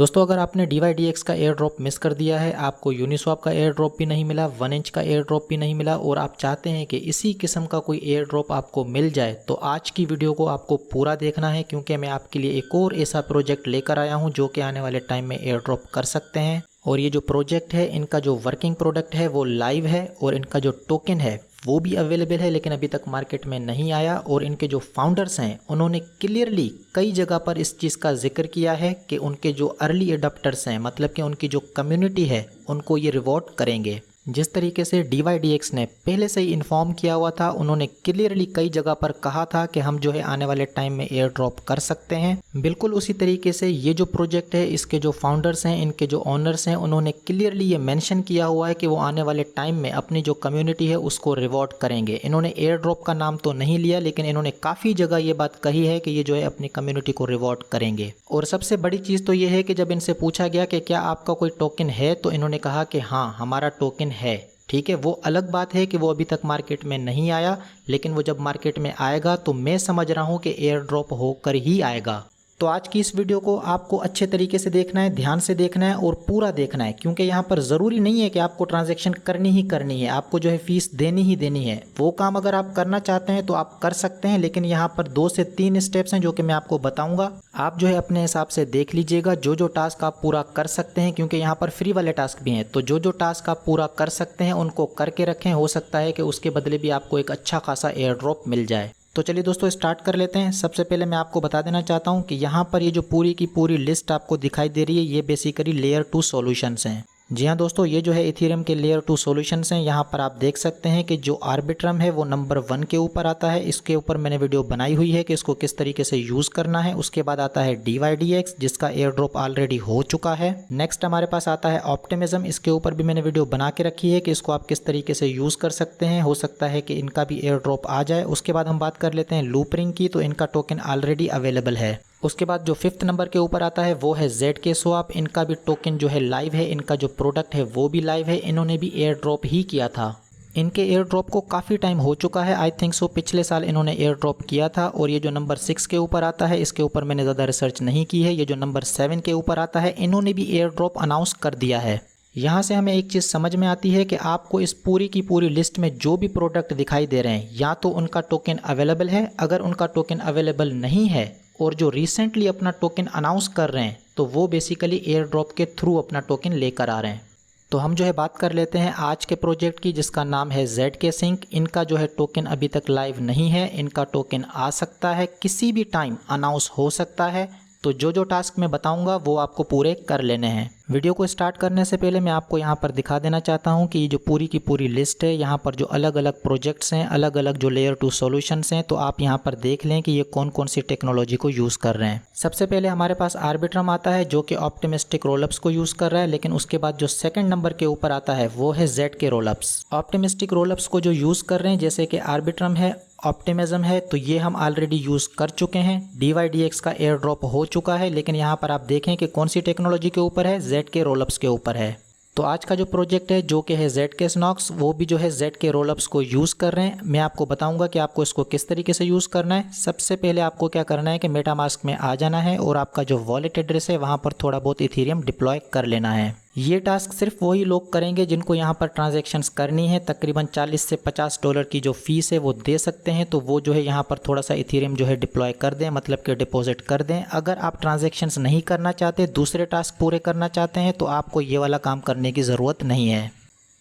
दोस्तों अगर आपने DYDX का एयर ड्रॉप मिस कर दिया है, आपको यूनिस्वाप का एयर ड्रॉप भी नहीं मिला, 1 इंच का एयर ड्रॉप भी नहीं मिला और आप चाहते हैं कि इसी किस्म का कोई एयर ड्रॉप आपको मिल जाए, तो आज की वीडियो को आपको पूरा देखना है क्योंकि मैं आपके लिए एक और ऐसा प्रोजेक्ट लेकर आया हूं जो कि आने वाले टाइम में एयर ड्रॉप कर सकते हैं। और ये जो प्रोजेक्ट है, इनका जो वर्किंग प्रोडक्ट है वो लाइव है और इनका जो टोकन है वो भी अवेलेबल है, लेकिन अभी तक मार्केट में नहीं आया। और इनके जो फाउंडर्स हैं उन्होंने क्लियरली कई जगह पर इस चीज़ का जिक्र किया है कि उनके जो अर्ली एडॉप्टर्स हैं, मतलब कि उनकी जो कम्युनिटी है, उनको ये रिवॉर्ड करेंगे। जिस तरीके से DYDX ने पहले से ही इन्फॉर्म किया हुआ था, उन्होंने क्लियरली कई जगह पर कहा था कि हम जो है आने वाले टाइम में एयर ड्रॉप कर सकते हैं। बिल्कुल उसी तरीके से ये जो प्रोजेक्ट है, इसके जो फाउंडर्स हैं, इनके जो ओनर्स हैं, उन्होंने क्लियरली ये मेंशन किया हुआ है कि वो आने वाले टाइम में अपनी जो कम्युनिटी है उसको रिवॉर्ड करेंगे। इन्होंने एयर ड्रॉप का नाम तो नहीं लिया, लेकिन इन्होंने काफ़ी जगह ये बात कही है कि ये जो है अपनी कम्युनिटी को रिवॉर्ड करेंगे। और सबसे बड़ी चीज़ तो ये है कि जब इनसे पूछा गया कि क्या आपका कोई टोकन है, तो इन्होंने कहा कि हाँ, हमारा टोकन है। ठीक है, वो अलग बात है कि वो अभी तक मार्केट में नहीं आया, लेकिन वो जब मार्केट में आएगा तो मैं समझ रहा हूँ कि एयर ड्रॉप होकर ही आएगा। तो आज की इस वीडियो को आपको अच्छे तरीके से देखना है, ध्यान से देखना है और पूरा देखना है, क्योंकि यहाँ पर ज़रूरी नहीं है कि आपको ट्रांजैक्शन करनी ही करनी है, आपको जो है फीस देनी ही देनी है। वो काम अगर आप करना चाहते हैं तो आप कर सकते हैं, लेकिन यहाँ पर 2 से 3 स्टेप्स हैं जो कि मैं आपको बताऊंगा। आप जो है अपने हिसाब से देख लीजिएगा जो जो टास्क आप पूरा कर सकते हैं, क्योंकि यहाँ पर फ्री वाले टास्क भी हैं। तो जो जो टास्क आप पूरा कर सकते हैं उनको करके रखें, हो सकता है कि उसके बदले भी आपको एक अच्छा खासा एयर ड्रॉप मिल जाए। तो चलिए दोस्तों स्टार्ट कर लेते हैं। सबसे पहले मैं आपको बता देना चाहता हूं कि यहाँ पर ये जो पूरी की पूरी लिस्ट आपको दिखाई दे रही है, ये बेसिकली लेयर 2 सॉल्यूशंस हैं। जी हाँ दोस्तों, ये जो है इथेरियम के लेयर 2 सॉल्यूशंस हैं। यहाँ पर आप देख सकते हैं कि जो आर्बिट्रम है वो नंबर 1 के ऊपर आता है। इसके ऊपर मैंने वीडियो बनाई हुई है कि इसको किस तरीके से यूज़ करना है। उसके बाद आता है DYDX, जिसका एयर ड्रॉप ऑलरेडी हो चुका है। नेक्स्ट हमारे पास आता है ऑप्टिमिज्म। इसके ऊपर भी मैंने वीडियो बना के रखी है कि इसको आप किस तरीके से यूज़ कर सकते हैं, हो सकता है कि इनका भी एयर ड्रॉप आ जाए। उसके बाद हम बात कर लेते हैं लूपरिंग की, तो इनका टोकन ऑलरेडी अवेलेबल है। उसके बाद जो 5th नंबर के ऊपर आता है वो है ZK स्वैप। इनका भी टोकन जो है लाइव है, इनका जो प्रोडक्ट है वो भी लाइव है। इन्होंने भी एयर ड्रॉप ही किया था। इनके एयर ड्रॉप को काफ़ी टाइम हो चुका है, आई थिंक सो पिछले साल इन्होंने एयर ड्रॉप किया था। और ये जो नंबर 6 के ऊपर आता है, इसके ऊपर मैंने ज़्यादा रिसर्च नहीं की है। ये जो नंबर 7 के ऊपर आता है, इन्होंने भी एयर ड्रॉप अनाउंस कर दिया है। यहाँ से हमें एक चीज़ समझ में आती है कि आपको इस पूरी की पूरी लिस्ट में जो भी प्रोडक्ट दिखाई दे रहे हैं, या तो उनका टोकन अवेलेबल है। अगर उनका टोकन अवेलेबल नहीं है और जो रिसेंटली अपना टोकन अनाउंस कर रहे हैं, तो वो बेसिकली एयर ड्रॉप के थ्रू अपना टोकन लेकर आ रहे हैं। तो हम जो है बात कर लेते हैं आज के प्रोजेक्ट की, जिसका नाम है ZK सिंक। इनका जो है टोकन अभी तक लाइव नहीं है। इनका टोकन आ सकता है, किसी भी टाइम अनाउंस हो सकता है। तो जो जो टास्क मैं बताऊंगा वो आपको पूरे कर लेने हैं। वीडियो को स्टार्ट करने से पहले मैं आपको यहाँ पर दिखा देना चाहता हूँ कि ये जो पूरी की पूरी लिस्ट है, यहाँ पर जो अलग अलग प्रोजेक्ट्स हैं, अलग अलग जो लेयर 2 सॉल्यूशंस हैं, तो आप यहाँ पर देख लें कि ये कौन कौन सी टेक्नोलॉजी को यूज़ कर रहे हैं। सबसे पहले हमारे पास आर्बिट्रम आता है जो कि ऑप्टिमिस्टिक रोलअप्स को यूज़ कर रहा है, लेकिन उसके बाद जो 2nd नंबर के ऊपर आता है वो है ZK रोलअप्स। ऑप्टिमिस्टिक रोलअप्स को जो यूज़ कर रहे हैं, जैसे कि आर्बिट्रम है, ऑप्टिमिज्म है, तो ये हम ऑलरेडी यूज़ कर चुके हैं। DYDX का एयर ड्रॉप हो चुका है, लेकिन यहाँ पर आप देखें कि कौन सी टेक्नोलॉजी के ऊपर है, ZK रोलअप्स के ऊपर है। तो आज का जो प्रोजेक्ट है जो कि है ZK स्नॉक्स, वो भी जो है ZK रोलअप्स को यूज़ कर रहे हैं। मैं आपको बताऊंगा कि आपको इसको किस तरीके से यूज़ करना है। सबसे पहले आपको क्या करना है कि मेटामास्क में आ जाना है और आपका जो वॉलेट एड्रेस है वहाँ पर थोड़ा बहुत इथेरियम डिप्लॉय कर लेना है। ये टास्क सिर्फ वही लोग करेंगे जिनको यहाँ पर ट्रांजैक्शंस करनी है। तकरीबन $40 से $50 की जो फीस है वो दे सकते हैं, तो वो जो है यहाँ पर थोड़ा सा इथेरियम जो है डिप्लॉय कर दें, मतलब कि डिपॉजिट कर दें। अगर आप ट्रांजैक्शंस नहीं करना चाहते, दूसरे टास्क पूरे करना चाहते हैं, तो आपको ये वाला काम करने की ज़रूरत नहीं है।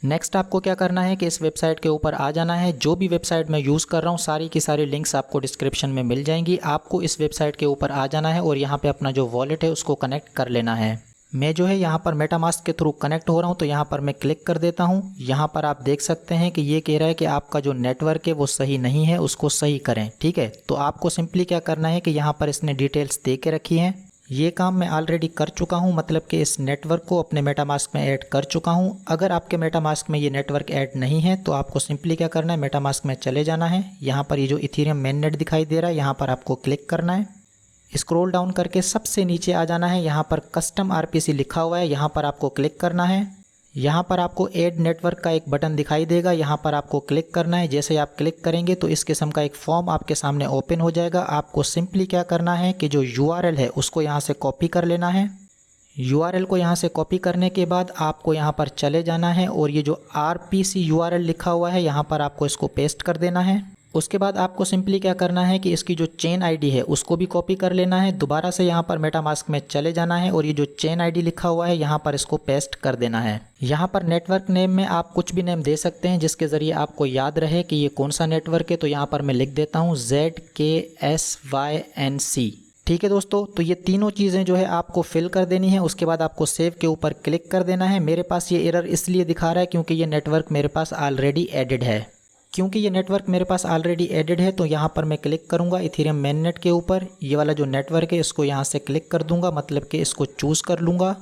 नेक्स्ट आपको क्या करना है कि इस वेबसाइट के ऊपर आ जाना है। जो भी वेबसाइट मैं यूज़ कर रहा हूँ, सारी की सारी लिंक्स आपको डिस्क्रिप्शन में मिल जाएंगी। आपको इस वेबसाइट के ऊपर आ जाना है और यहाँ पे अपना जो वॉलेट है उसको कनेक्ट कर लेना है। मैं जो है यहाँ पर मेटामास्क के थ्रू कनेक्ट हो रहा हूँ, तो यहाँ पर मैं क्लिक कर देता हूँ। यहाँ पर आप देख सकते हैं कि ये कह रहा है कि आपका जो नेटवर्क है वो सही नहीं है, उसको सही करें। ठीक है, तो आपको सिंपली क्या करना है कि यहाँ पर इसने डिटेल्स दे के रखी हैं। ये काम मैं ऑलरेडी कर चुका हूँ, मतलब कि इस नेटवर्क को अपने मेटामास्क में ऐड कर चुका हूँ। अगर आपके मेटामास्क में ये नेटवर्क ऐड नहीं है तो आपको सिंपली क्या करना है, मेटामास्क में चले जाना है। यहाँ पर ये जो इथेरियम मेननेट दिखाई दे रहा है, यहाँ पर आपको क्लिक करना है। स्क्रॉल डाउन करके सबसे नीचे आ जाना है। यहाँ पर कस्टम RPC लिखा हुआ है, यहाँ पर आपको क्लिक करना है। यहाँ पर आपको ऐड नेटवर्क का एक बटन दिखाई देगा, यहाँ पर आपको क्लिक करना है। जैसे आप क्लिक करेंगे तो इस किस्म का एक फॉर्म आपके सामने ओपन हो जाएगा। आपको सिंपली क्या करना है कि जो URL है उसको यहाँ से कॉपी कर लेना है। URL को यहाँ से कॉपी करने के बाद आपको यहाँ पर चले जाना है और ये जो RPC URL लिखा हुआ है यहाँ पर आपको इसको पेस्ट कर देना है। उसके बाद आपको सिंपली क्या करना है कि इसकी जो चेन आईडी है उसको भी कॉपी कर लेना है। दोबारा से यहाँ पर मेटामास्क में चले जाना है और ये जो चेन आईडी लिखा हुआ है यहाँ पर इसको पेस्ट कर देना है। यहाँ पर नेटवर्क नेम में आप कुछ भी नेम दे सकते हैं जिसके ज़रिए आपको याद रहे कि ये कौन सा नेटवर्क है। तो यहाँ पर मैं लिख देता हूँ ZKSYNC। ठीक है दोस्तों, तो ये तीनों चीज़ें जो है आपको फिल कर देनी है। उसके बाद आपको सेव के ऊपर क्लिक कर देना है। मेरे पास ये एरर इसलिए दिखा रहा है क्योंकि ये नेटवर्क मेरे पास ऑलरेडी एडेड है। क्योंकि ये नेटवर्क मेरे पास ऑलरेडी एडेड है तो यहाँ पर मैं क्लिक करूँगा इथेरियम मेननेट के ऊपर। ये वाला जो नेटवर्क है इसको यहाँ से क्लिक कर दूँगा, मतलब कि इसको चूज़ कर लूँगा।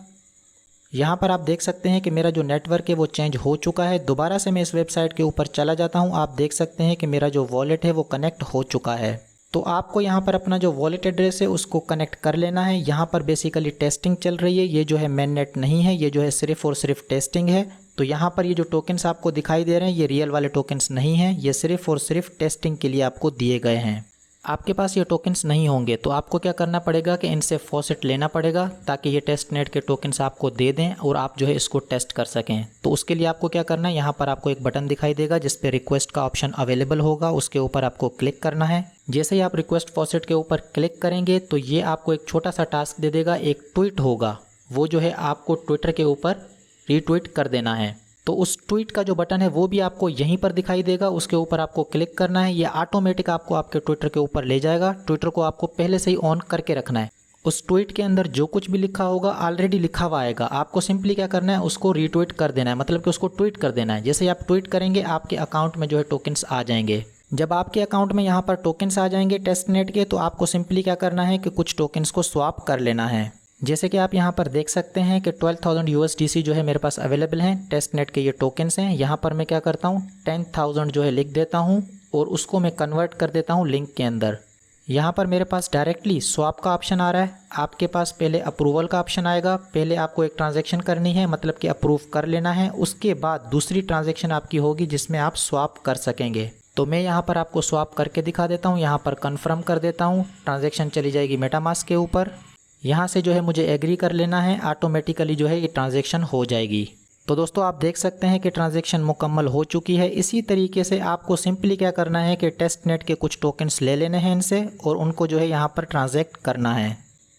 यहाँ पर आप देख सकते हैं कि मेरा जो नेटवर्क है वो चेंज हो चुका है। दोबारा से मैं इस वेबसाइट के ऊपर चला जाता हूँ। आप देख सकते हैं कि मेरा जो वॉलेट है वो कनेक्ट हो चुका है। तो आपको यहाँ पर अपना जो वॉलेट एड्रेस है उसको कनेक्ट कर लेना है। यहाँ पर बेसिकली टेस्टिंग चल रही है, ये जो है मेननेट नहीं है, ये जो है सिर्फ और सिर्फ टेस्टिंग है। तो यहाँ पर ये जो टोकन्स आपको दिखाई दे रहे हैं ये रियल वाले टोकन्स नहीं हैं, ये सिर्फ और सिर्फ टेस्टिंग के लिए आपको दिए गए हैं। आपके पास ये टोकन्स नहीं होंगे तो आपको क्या करना पड़ेगा कि इनसे फॉसेट लेना पड़ेगा ताकि ये टेस्ट नेट के टोकन्स आपको दे दें और आप जो है इसको टेस्ट कर सकें। तो उसके लिए आपको क्या करना है, यहाँ पर आपको एक बटन दिखाई देगा जिस पे रिक्वेस्ट का ऑप्शन अवेलेबल होगा, उसके ऊपर आपको क्लिक करना है। जैसे ही आप रिक्वेस्ट फॉसेट के ऊपर क्लिक करेंगे तो ये आपको एक छोटा सा टास्क दे देगा, एक ट्वीट होगा, वो जो है आपको ट्विटर के ऊपर रीट्वीट कर देना है। तो उस ट्वीट का जो बटन है वो भी आपको यहीं पर दिखाई देगा, उसके ऊपर आपको क्लिक करना है। ये ऑटोमेटिक आपको आपके ट्विटर के ऊपर ले जाएगा। ट्विटर को आपको पहले से ही ऑन करके रखना है। उस ट्वीट के अंदर जो कुछ भी लिखा होगा ऑलरेडी लिखा हुआ आएगा, आपको सिंपली क्या करना है उसको रीट्वीट कर देना है, मतलब कि उसको ट्वीट कर देना है। जैसे ही आप ट्वीट करेंगे आपके अकाउंट में जो है टोकन्स आ जाएंगे। जब आपके अकाउंट में यहाँ पर टोकन्स आ जाएंगे टेस्ट नेट के तो आपको सिंपली क्या करना है कि कुछ टोकन्स को स्वैप कर लेना है। जैसे कि आप यहाँ पर देख सकते हैं कि 12,000 USDC जो है मेरे पास अवेलेबल हैं, टेस्ट नेट के ये टोकन्स हैं। यहाँ पर मैं क्या करता हूँ 10,000 जो है लिख देता हूँ और उसको मैं कन्वर्ट कर देता हूँ लिंक के अंदर। यहाँ पर मेरे पास डायरेक्टली स्वैप का ऑप्शन आ रहा है। आपके पास पहले अप्रूवल का ऑप्शन आएगा। पहले आपको एक ट्रांजैक्शन करनी है, मतलब कि अप्रूव कर लेना है। उसके बाद दूसरी ट्रांजैक्शन आपकी होगी जिसमें आप स्वैप कर सकेंगे। तो मैं यहाँ पर आपको स्वैप करके दिखा देता हूँ। यहाँ पर कन्फर्म कर देता हूँ, ट्रांजैक्शन चली जाएगी मेटामास्क के ऊपर। यहाँ से जो है मुझे एग्री कर लेना है, ऑटोमेटिकली जो है ये ट्रांजैक्शन हो जाएगी। तो दोस्तों आप देख सकते हैं कि ट्रांजैक्शन मुकम्मल हो चुकी है। इसी तरीके से आपको सिंपली क्या करना है कि टेस्ट नेट के कुछ टोकन्स ले लेने हैं इनसे और उनको जो है यहाँ पर ट्रांजैक्ट करना है।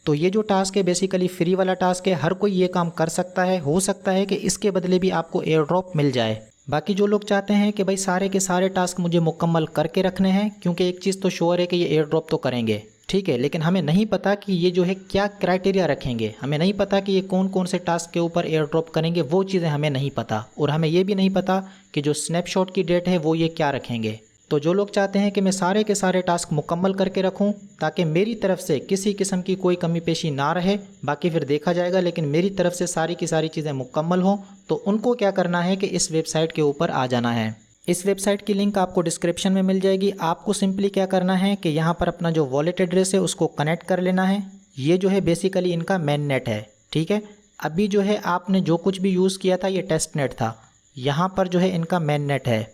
तो ये जो टास्क है बेसिकली फ्री वाला टास्क है, हर कोई ये काम कर सकता है। हो सकता है कि इसके बदले भी आपको एयर ड्रॉप मिल जाए। बाकी जो लोग चाहते हैं कि भाई सारे के सारे टास्क मुझे मुकम्मल करके रखने हैं, क्योंकि एक चीज़ तो श्योर है कि ये एयर ड्रॉप तो करेंगे, ठीक है, लेकिन हमें नहीं पता कि ये जो है क्या क्राइटेरिया रखेंगे। हमें नहीं पता कि ये कौन कौन से टास्क के ऊपर एयर ड्रॉप करेंगे, वो चीज़ें हमें नहीं पता। और हमें ये भी नहीं पता कि जो स्नैपशॉट की डेट है वो ये क्या रखेंगे। तो जो लोग चाहते हैं कि मैं सारे के सारे टास्क मुकम्मल करके रखूं ताकि मेरी तरफ से किसी किस्म की कोई कमी पेशी ना रहे, बाकी फिर देखा जाएगा, लेकिन मेरी तरफ से सारी की सारी चीज़ें मुकम्मल हों, तो उनको क्या करना है कि इस वेबसाइट के ऊपर आ जाना है। इस वेबसाइट की लिंक आपको डिस्क्रिप्शन में मिल जाएगी। आपको सिंपली क्या करना है कि यहाँ पर अपना जो वॉलेट एड्रेस है उसको कनेक्ट कर लेना है। ये जो है बेसिकली इनका मेन नेट है, ठीक है। अभी जो है आपने जो कुछ भी यूज़ किया था ये टेस्ट नेट था, यहाँ पर जो है इनका मेन नेट है।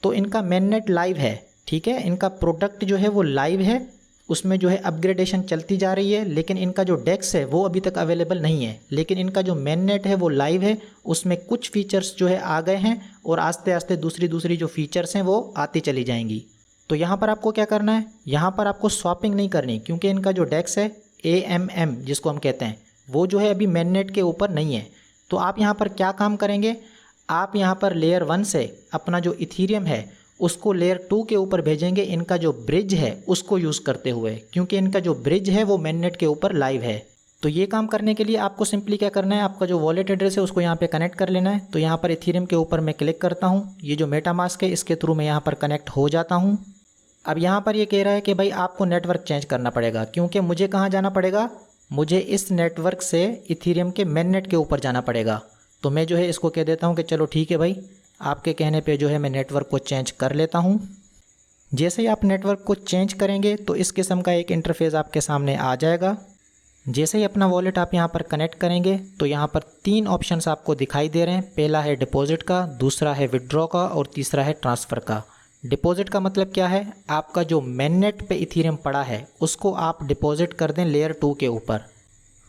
तो इनका मेन नेट लाइव है, ठीक है। इनका प्रोडक्ट जो है वो लाइव है, उसमें जो है अपग्रेडेशन चलती जा रही है, लेकिन इनका जो डेक्स है वो अभी तक अवेलेबल नहीं है। लेकिन इनका जो मेन नेट है वो लाइव है, उसमें कुछ फीचर्स जो है आ गए हैं और आस्ते आस्ते दूसरी जो फीचर्स हैं वो आती चली जाएंगी। तो यहाँ पर आपको क्या करना है, यहाँ पर आपको स्वैपिंग नहीं करनी, क्योंकि इनका जो डेक्स है AMM जिसको हम कहते हैं वो जो है अभी मेन नेट के ऊपर नहीं है। तो आप यहाँ पर क्या काम करेंगे, आप यहाँ पर लेयर 1 से अपना जो इथीरियम है उसको लेयर 2 के ऊपर भेजेंगे, इनका जो ब्रिज है उसको यूज़ करते हुए, क्योंकि इनका जो ब्रिज है वो मेन नेट के ऊपर लाइव है। तो ये काम करने के लिए आपको सिंपली क्या करना है, आपका जो वॉलेट एड्रेस है उसको यहाँ पे कनेक्ट कर लेना है। तो यहाँ पर इथीरियम के ऊपर मैं क्लिक करता हूँ, ये जो मेटामास्क है इसके थ्रू मैं यहाँ पर कनेक्ट हो जाता हूँ। अब यहाँ पर ये कह रहा है कि भाई आपको नेटवर्क चेंज करना पड़ेगा, क्योंकि मुझे कहाँ जाना पड़ेगा, मुझे इस नेटवर्क से इथीरियम के मेन नेट के ऊपर जाना पड़ेगा। तो मैं जो है इसको कह देता हूँ कि चलो ठीक है भाई, आपके कहने पे जो है मैं नेटवर्क को चेंज कर लेता हूँ। जैसे ही आप नेटवर्क को चेंज करेंगे तो इस किस्म का एक इंटरफेस आपके सामने आ जाएगा। जैसे ही अपना वॉलेट आप यहाँ पर कनेक्ट करेंगे तो यहाँ पर 3 ऑप्शंस आपको दिखाई दे रहे हैं। पहला है डिपॉजिट का, दूसरा है विड्रॉ का और तीसरा है ट्रांसफ़र का। डिपॉजिट का मतलब क्या है, आपका जो मेन नेट पे इथीरियम पड़ा है उसको आप डिपॉजिट कर दें लेयर 2 के ऊपर।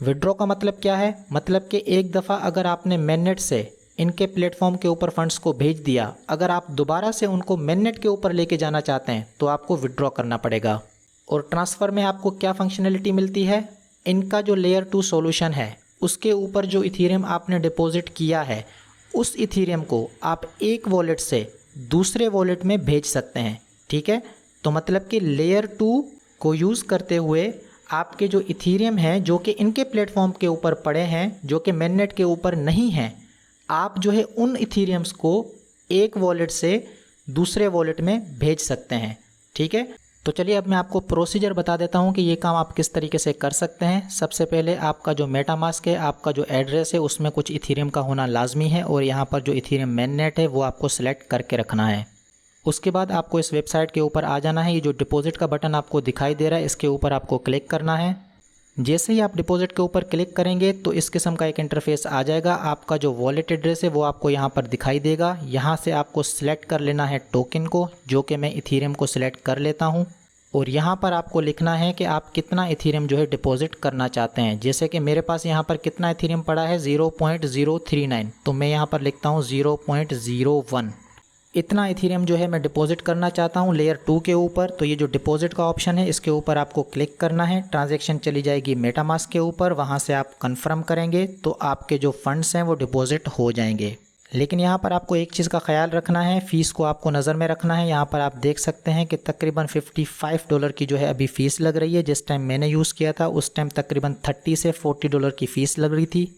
विड्रॉ का मतलब क्या है? मतलब कि एक दफ़ा अगर आपने मेननेट से इनके प्लेटफॉर्म के ऊपर फंड्स को भेज दिया, अगर आप दोबारा से उनको मेननेट के ऊपर लेके जाना चाहते हैं तो आपको विड्रॉ करना पड़ेगा। और ट्रांसफ़र में आपको क्या फंक्शनलिटी मिलती है? इनका जो लेयर 2 सॉल्यूशन है उसके ऊपर जो इथेरियम आपने डिपॉजिट किया है, उस इथेरियम को आप एक वॉलेट से दूसरे वॉलेट में भेज सकते हैं। ठीक है, तो मतलब कि लेयर 2 को यूज़ करते हुए आपके जो इथेरियम हैं जो कि इनके प्लेटफॉर्म के ऊपर पड़े हैं, जो कि मेननेट के ऊपर नहीं हैं, आप जो है उन इथेरियम्स को एक वॉलेट से दूसरे वॉलेट में भेज सकते हैं। ठीक है, तो चलिए अब मैं आपको प्रोसीजर बता देता हूं कि ये काम आप किस तरीके से कर सकते हैं। सबसे पहले आपका जो मेटामास्क है, आपका जो एड्रेस है, उसमें कुछ इथेरियम का होना लाजमी है और यहाँ पर जो इथेरियम मेननेट है वो आपको सिलेक्ट करके रखना है। उसके बाद आपको इस वेबसाइट के ऊपर आ जाना है। ये जो डिपॉजिट का बटन आपको दिखाई दे रहा है, इसके ऊपर आपको क्लिक करना है। जैसे ही आप डिपॉजिट के ऊपर क्लिक करेंगे तो इस किस्म का एक इंटरफेस आ जाएगा। आपका जो वॉलेट एड्रेस है वो आपको यहाँ पर दिखाई देगा। यहाँ से आपको सिलेक्ट कर लेना है टोकन को, जो कि मैं इथेरियम को सिलेक्ट कर लेता हूँ। और यहाँ पर आपको लिखना है कि आप कितना इथेरियम जो है डिपॉजिट करना चाहते हैं। जैसे कि मेरे पास यहाँ पर कितना इथेरियम पड़ा है, 0.039, तो मैं यहाँ पर लिखता हूँ 0.01। इतना इथेरियम जो है मैं डिपॉजिट करना चाहता हूँ लेयर 2 के ऊपर। तो ये जो डिपॉजिट का ऑप्शन है इसके ऊपर आपको क्लिक करना है। ट्रांजैक्शन चली जाएगी मेटामास्क के ऊपर, वहाँ से आप कंफर्म करेंगे तो आपके जो फंड्स हैं वो डिपॉजिट हो जाएंगे। लेकिन यहाँ पर आपको एक चीज़ का ख्याल रखना है, फ़ीस को आपको नज़र में रखना है। यहाँ पर आप देख सकते हैं कि तकरीबन $55 की जो है अभी फ़ीस लग रही है। जिस टाइम मैंने यूज़ किया था उस टाइम तकरीबन $30 से $40 की फ़ीस लग रही थी।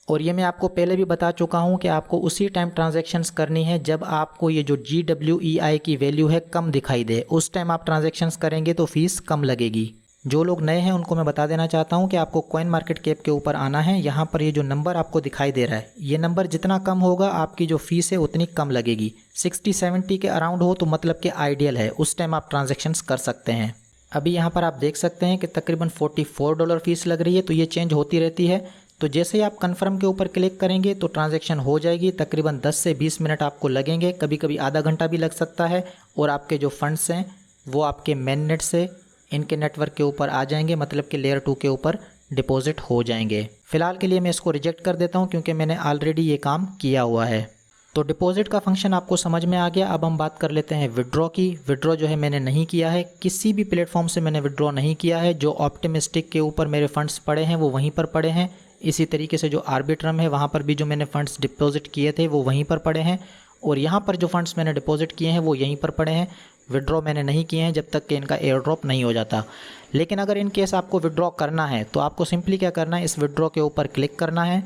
और ये मैं आपको पहले भी बता चुका हूँ कि आपको उसी टाइम ट्रांजैक्शंस करनी है जब आपको ये जो GWEI की वैल्यू है कम दिखाई दे, उस टाइम आप ट्रांजैक्शंस करेंगे तो फ़ीस कम लगेगी। जो लोग नए हैं उनको मैं बता देना चाहता हूँ कि आपको कॉइन मार्केट कैप के ऊपर आना है। यहाँ पर ये जो नंबर आपको दिखाई दे रहा है, ये नंबर जितना कम होगा आपकी जो फ़ीस है उतनी कम लगेगी। 60-70 के अराउंड हो तो मतलब कि आइडियल है, उस टाइम आप ट्रांजैक्शंस कर सकते हैं। अभी यहाँ पर आप देख सकते हैं कि तकरीबन $44 फ़ीस लग रही है, तो ये चेंज होती रहती है। तो जैसे ही आप कन्फर्म के ऊपर क्लिक करेंगे तो ट्रांजैक्शन हो जाएगी। तकरीबन 10 से 20 मिनट आपको लगेंगे, कभी कभी आधा घंटा भी लग सकता है। और आपके जो फंड्स हैं वो आपके मेननेट से इनके नेटवर्क के ऊपर आ जाएंगे, मतलब कि लेयर 2 के ऊपर डिपॉजिट हो जाएंगे। फ़िलहाल के लिए मैं इसको रिजेक्ट कर देता हूँ क्योंकि मैंने ऑलरेडी ये काम किया हुआ है। तो डिपॉजिट का फंक्शन आपको समझ में आ गया। अब हम बात कर लेते हैं विड्रॉ की। विड्रॉ जो है मैंने नहीं किया है, किसी भी प्लेटफॉर्म से मैंने विड्रॉ नहीं किया है। जो ऑप्टिमिस्टिक के ऊपर मेरे फंड्स पड़े हैं वो वहीं पर पड़े हैं। इसी तरीके से जो आर्बिट्रम है वहाँ पर भी जो मैंने फ़ंड्स डिपॉजिट किए थे वो वहीं पर पड़े हैं। और यहाँ पर जो फंड्स मैंने डिपॉजिट किए हैं वो यहीं पर पड़े हैं। विड्रॉ मैंने नहीं किए हैं जब तक कि इनका एयर ड्रॉप नहीं हो जाता। लेकिन अगर इन केस आपको विड्रॉ करना है तो आपको सिंपली क्या करना है, इस विड्रॉ के ऊपर क्लिक करना है।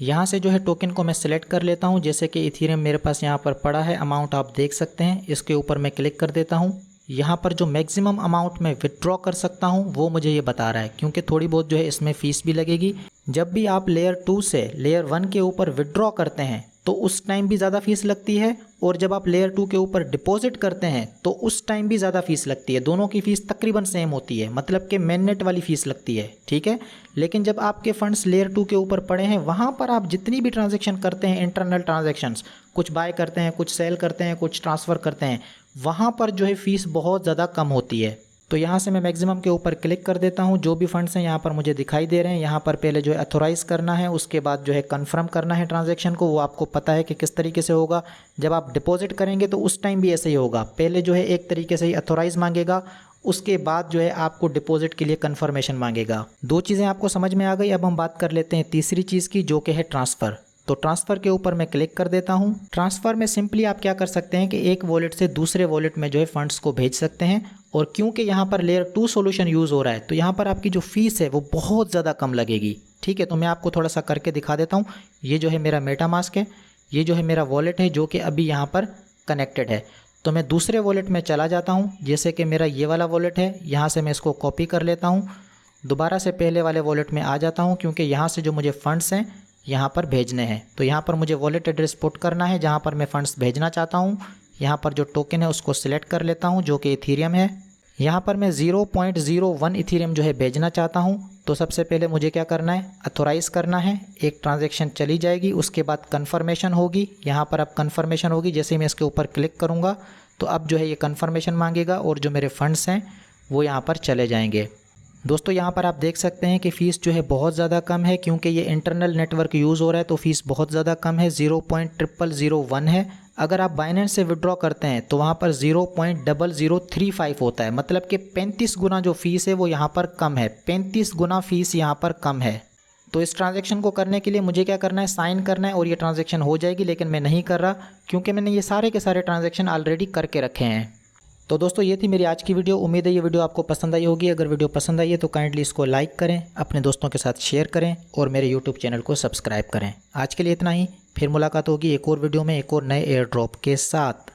यहाँ से जो है टोकन को मैं सिलेक्ट कर लेता हूँ। जैसे कि इथेरियम मेरे पास यहाँ पर पड़ा है, अमाउंट आप देख सकते हैं, इसके ऊपर मैं क्लिक कर देता हूँ। यहाँ पर जो मैक्सिमम अमाउंट मैं विड्रॉ कर सकता हूँ वो मुझे ये बता रहा है, क्योंकि थोड़ी बहुत जो है इसमें फ़ीस भी लगेगी। जब भी आप लेयर 2 से लेयर 1 के ऊपर विड्रॉ करते हैं तो उस टाइम भी ज़्यादा फ़ीस लगती है, और जब आप लेयर 2 के ऊपर डिपॉजिट करते हैं तो उस टाइम भी ज़्यादा फ़ीस लगती है। दोनों की फ़ीस तकरीबन सेम होती है, मतलब कि मेननेट वाली फ़ीस लगती है। ठीक है, लेकिन जब आपके फंड्स लेयर 2 के ऊपर पड़े हैं वहाँ पर आप जितनी भी ट्रांजैक्शन करते हैं, इंटरनल ट्रांजैक्शंस, कुछ बाय करते हैं, कुछ सेल करते हैं, कुछ ट्रांसफ़र करते हैं, वहाँ पर जो है फ़ीस बहुत ज़्यादा कम होती है। तो यहाँ से मैं मैक्सिमम के ऊपर क्लिक कर देता हूँ। जो भी फंड्स हैं यहाँ पर मुझे दिखाई दे रहे हैं, यहाँ पर पहले जो है अथोराइज़ करना है, उसके बाद जो है कंफर्म करना है ट्रांजैक्शन को। वो आपको पता है कि किस तरीके से होगा। जब आप डिपॉजिट करेंगे तो उस टाइम भी ऐसे ही होगा, पहले जो है एक तरीके से ही अथोराइज़ मांगेगा, उसके बाद जो है आपको डिपॉजिट के लिए कंफर्मेशन मांगेगा। दो चीज़ें आपको समझ में आ गई। अब हम बात कर लेते हैं तीसरी चीज़ की, जो कि है ट्रांसफ़र। तो ट्रांसफ़र के ऊपर मैं क्लिक कर देता हूँ। ट्रांसफ़र में सिंपली आप क्या कर सकते हैं कि एक वॉलेट से दूसरे वॉलेट में जो है फ़ंड्स को भेज सकते हैं। और क्योंकि यहाँ पर लेयर 2 सॉल्यूशन यूज़ हो रहा है तो यहाँ पर आपकी जो फ़ीस है वो बहुत ज़्यादा कम लगेगी। ठीक है, तो मैं आपको थोड़ा सा करके दिखा देता हूँ। ये जो है मेरा मेटामास्क है, ये जो है मेरा वॉलेट है जो कि अभी यहाँ पर कनेक्टेड है। तो मैं दूसरे वॉलेट में चला जाता हूँ। जैसे कि मेरा ये वाला वॉलेट है, यहाँ से मैं इसको कॉपी कर लेता हूँ, दोबारा से पहले वाले वॉलेट में आ जाता हूँ, क्योंकि यहाँ से जो मुझे फ़ंड्स हैं यहाँ पर भेजने हैं। तो यहाँ पर मुझे वॉलेट एड्रेस पुट करना है जहाँ पर मैं फ़ंड्स भेजना चाहता हूँ। यहाँ पर जो टोकन है उसको सिलेक्ट कर लेता हूँ जो कि इथेरियम है। यहाँ पर मैं 0.01 इथेरियम जो है भेजना चाहता हूँ। तो सबसे पहले मुझे क्या करना है, अथोराइज़ करना है। एक ट्रांजैक्शन चली जाएगी, उसके बाद कन्फर्मेशन होगी। यहाँ पर अब कन्फर्मेशन होगी, जैसे ही मैं इसके ऊपर क्लिक करूँगा तो अब जो है ये कन्फर्मेशन मांगेगा और जो मेरे फ़ंड्स हैं वो यहाँ पर चले जाएंगे। दोस्तों यहाँ पर आप देख सकते हैं कि फ़ीस जो है बहुत ज़्यादा कम है, क्योंकि ये इंटरनल नेटवर्क यूज़ हो रहा है तो फ़ीस बहुत ज़्यादा कम है, 0.0001 है। अगर आप बाइनेंस से विड्रॉ करते हैं तो वहाँ पर 0.0035 होता है, मतलब कि 35 गुना जो फ़ीस है वो यहाँ पर कम है, 35 गुना फ़ीस यहाँ पर कम है। तो इस ट्रांजैक्शन को करने के लिए मुझे क्या करना है, साइन करना है और ये ट्रांजैक्शन हो जाएगी, लेकिन मैं नहीं कर रहा क्योंकि मैंने ये सारे के सारे ट्रांजैक्शन ऑलरेडी करके रखे हैं। तो दोस्तों ये थी मेरी आज की वीडियो। उम्मीद है ये वीडियो आपको पसंद आई होगी। अगर वीडियो पसंद आई है तो काइंडली इसको लाइक करें, अपने दोस्तों के साथ शेयर करें और मेरे यूट्यूब चैनल को सब्सक्राइब करें। आज के लिए इतना ही, फिर मुलाकात होगी एक और वीडियो में एक और नए एयर ड्रॉप के साथ।